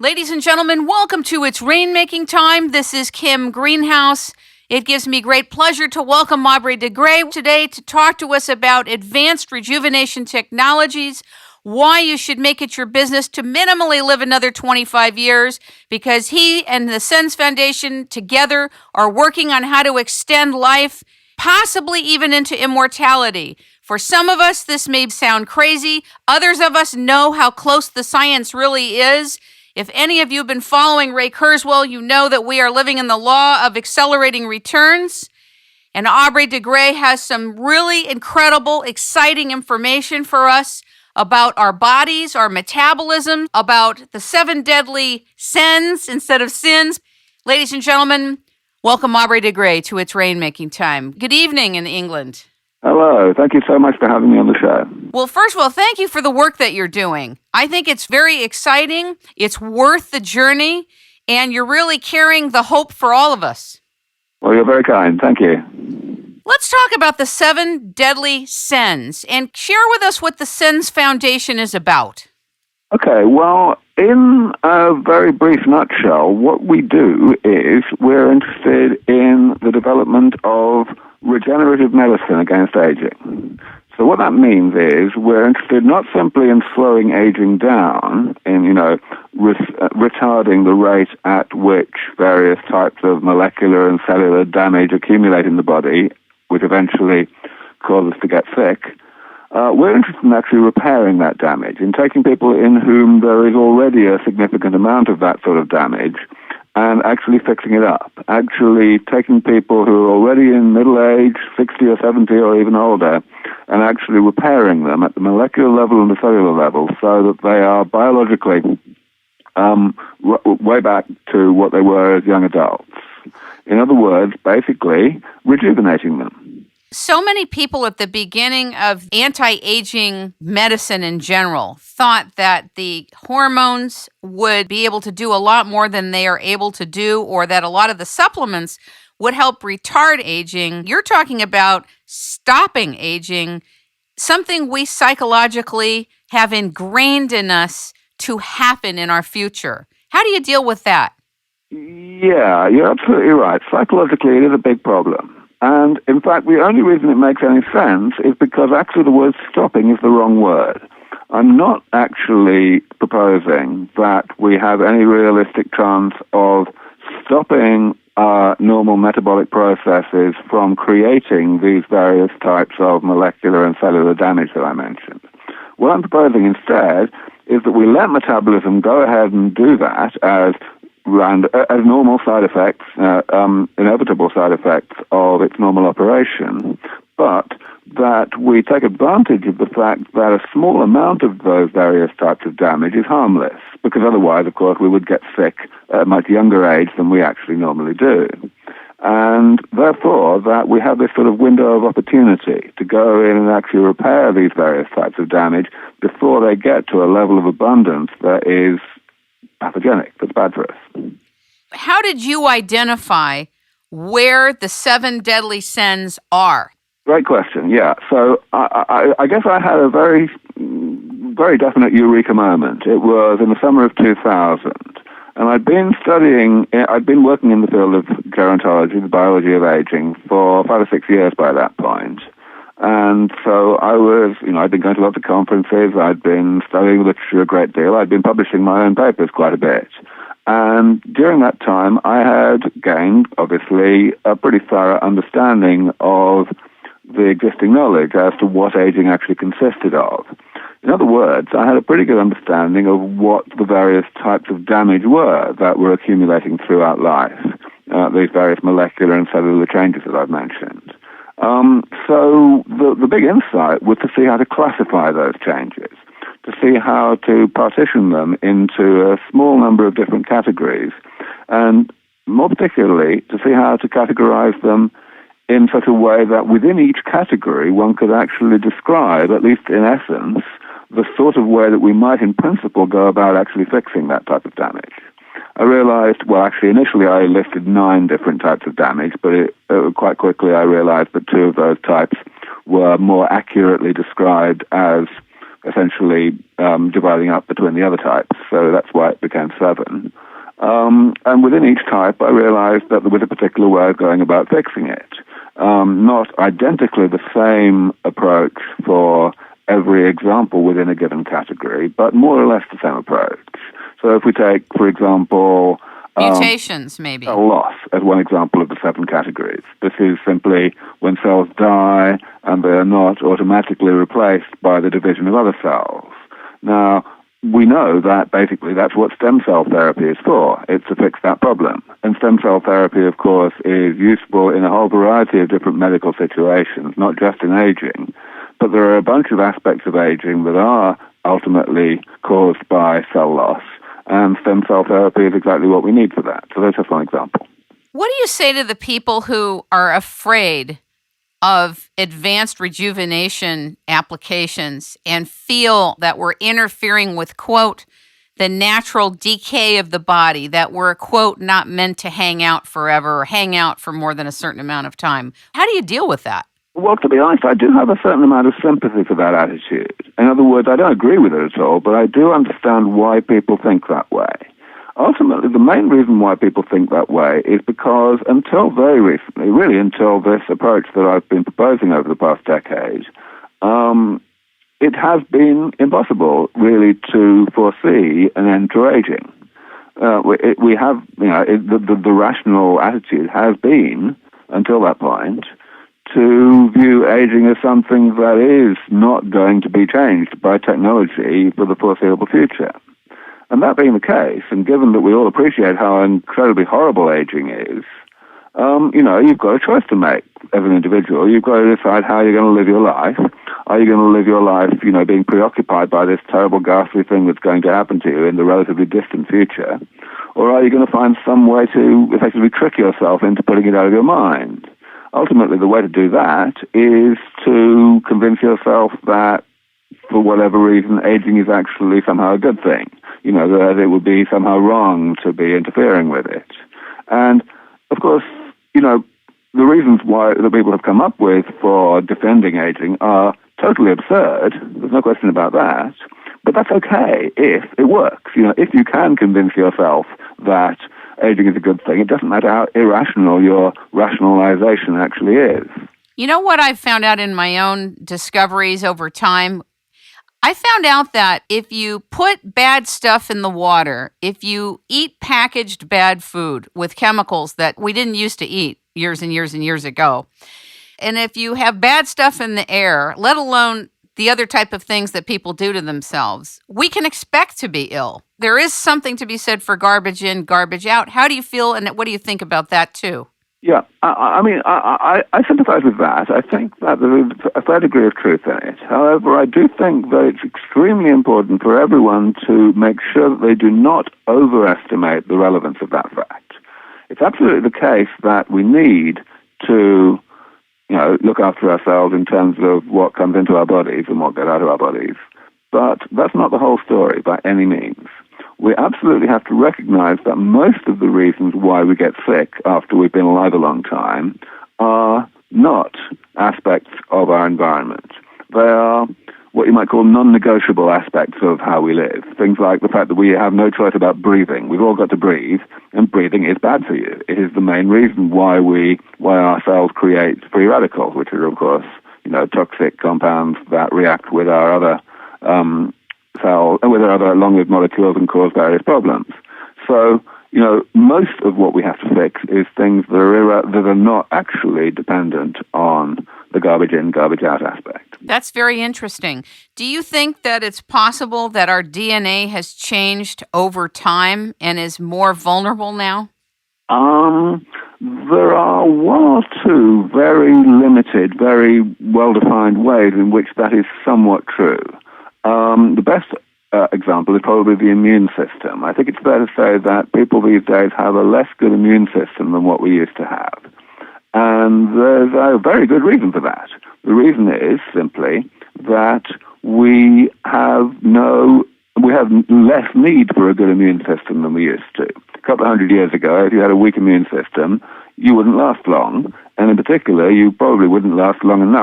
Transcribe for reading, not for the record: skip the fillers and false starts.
Ladies and gentlemen, welcome to It's Rainmaking Time. This is Kim Greenhouse. It gives me great pleasure to welcome Aubrey de Grey today to talk to us about advanced rejuvenation technologies, why you should make it your business to minimally live another 25 years, because he and the SENS Foundation together are working on how to extend life, possibly even into immortality. For some of us, this may sound crazy. Others of us know how close the science really is. If any of you have been following Ray Kurzweil, you know that we are living in the law of accelerating returns. And Aubrey de Grey has some really incredible, exciting information for us about our bodies, our metabolism, about the 7 deadly SENS instead of sins. Ladies and gentlemen, welcome Aubrey de Grey to It's Rainmaking Time. Good evening in England. Hello. Thank you so much for having me on the show. Well, first of all, thank you for the work that you're doing. I think it's very exciting. It's worth the journey, and you're really carrying the hope for all of us. Well, you're very kind. Thank you. Let's talk about the 7 deadly SENS and share with us what the SENS Foundation is about. Okay. Well, in a very brief nutshell, what we do is we're interested in the development of regenerative medicine against aging. So what that means is we're interested not simply in slowing aging down, in, retarding the rate at which various types of molecular and cellular damage accumulate in the body, which eventually cause us to get sick. We're interested in actually repairing that damage, in taking people in whom there is already a significant amount of that sort of damage and actually fixing it up, actually taking people who are already in middle age, 60 or 70 or even older, and actually repairing them at the molecular level and the cellular level so that they are biologically way back to what they were as young adults. In other words, basically rejuvenating them. So many people at the beginning of anti-aging medicine in general thought that the hormones would be able to do a lot more than they are able to do, or that a lot of the supplements would help retard aging. You're talking about stopping aging, something we psychologically have ingrained in us to happen in our future. How do you deal with that? Yeah, you're absolutely right. Psychologically, it is a big problem. And, in fact, the only reason it makes any sense is because actually the word stopping is the wrong word. I'm not actually proposing that we have any realistic chance of stopping our normal metabolic processes from creating these various types of molecular and cellular damage that I mentioned. What I'm proposing instead is that we let metabolism go ahead and do that as normal side effects, inevitable side effects of its normal operation, but that we take advantage of the fact that a small amount of those various types of damage is harmless, because otherwise, of course, we would get sick at a much younger age than we actually normally do. And therefore, that we have this sort of window of opportunity to go in and actually repair these various types of damage before they get to a level of abundance that is pathogenic, that's bad for us. How did you identify where the 7 deadly SENS are? Great question, yeah. So I guess I had a very, very definite eureka moment. It was in the summer of 2000. And I'd been working in the field of gerontology, the biology of aging, for 5 or 6 years by that point. And so I was, I'd been going to lots of conferences, I'd been studying literature a great deal, I'd been publishing my own papers quite a bit. And during that time, I had gained, obviously, a pretty thorough understanding of the existing knowledge as to what aging actually consisted of. In other words, I had a pretty good understanding of what the various types of damage were that were accumulating throughout life, these various molecular and cellular changes that I've mentioned. So the big insight was to see how to classify those changes, to see how to partition them into a small number of different categories, and more particularly, to see how to categorize them in such a way that within each category one could actually describe, at least in essence, the sort of way that we might in principle go about actually fixing that type of damage. I realized, initially I listed 9 different types of damage, but quite quickly I realized that 2 of those types were more accurately described as essentially dividing up between the other types. So that's why it became 7. And within each type, I realized that there was a particular way of going about fixing it. Not identically the same approach for every example within a given category, but more or less the same approach. So if we take, for example, mutations, maybe. Cell loss as one example of the 7 categories. This is simply when cells die and they are not automatically replaced by the division of other cells. Now, we know that basically that's what stem cell therapy is for. It's to fix that problem. And stem cell therapy, of course, is useful in a whole variety of different medical situations, not just in aging. But there are a bunch of aspects of aging that are ultimately caused by cell loss, and stem cell therapy is exactly what we need for that. So that's just one example. What do you say to the people who are afraid of advanced rejuvenation applications and feel that we're interfering with, quote, the natural decay of the body, that we're, quote, not meant to hang out forever or hang out for more than a certain amount of time? How do you deal with that? Well, to be honest, I do have a certain amount of sympathy for that attitude. In other words, I don't agree with it at all, but I do understand why people think that way. Ultimately, the main reason why people think that way is because until very recently, really until this approach that I've been proposing over the past decade, it has been impossible, really, to foresee an end to aging. We have, the rational attitude has been, until that point, to view aging as something that is not going to be changed by technology for the foreseeable future. And that being the case, and given that we all appreciate how incredibly horrible aging is, you've got a choice to make as an individual. You've got to decide how you're going to live your life. Are you going to live your life, being preoccupied by this terrible, ghastly thing that's going to happen to you in the relatively distant future? Or are you going to find some way to effectively trick yourself into putting it out of your mind? Ultimately, the way to do that is to convince yourself that, for whatever reason, aging is actually somehow a good thing. That it would be somehow wrong to be interfering with it. And, of course, the reasons why the people have come up with for defending aging are totally absurd. There's no question about that. But that's okay if it works. If you can convince yourself that aging is a good thing, it doesn't matter how irrational your rationalization actually is. You know what I've found out in my own discoveries over time? I found out that if you put bad stuff in the water, if you eat packaged bad food with chemicals that we didn't used to eat years and years and years ago, and if you have bad stuff in the air, let alone the other type of things that people do to themselves, we can expect to be ill. There is something to be said for garbage in, garbage out. How do you feel, and what do you think about that, too? Yeah, I sympathize with that. I think that there is a fair degree of truth in it. However, I do think that it's extremely important for everyone to make sure that they do not overestimate the relevance of that fact. It's absolutely the case that we need to look after ourselves in terms of what comes into our bodies and what goes out of our bodies. But that's not the whole story by any means. We absolutely have to recognize that most of the reasons why we get sick after we've been alive a long time are not aspects of our environment. They are what you might call non-negotiable aspects of how we live. Things like the fact that we have no choice about breathing. We've all got to breathe, and breathing is bad for you. It is the main reason why our cells create free radicals, which are, of course, toxic compounds that react with our other cells and with our other long-lived molecules and cause various problems. So, most of what we have to fix is things that are not actually dependent on the garbage in, garbage out aspect. That's very interesting. Do you think that it's possible that our DNA has changed over time and is more vulnerable now? There are one or two very limited, very well-defined ways in which that is somewhat true. The best example is probably the immune system. I think it's fair to say that people these days have a less good immune system than what we used to have. And there's a very good reason for that. The reason is simply that we have less need for a good immune system than we used to. A couple of 100 years ago, if you had a weak immune system, you wouldn't last long. And in particular, you probably wouldn't last long enough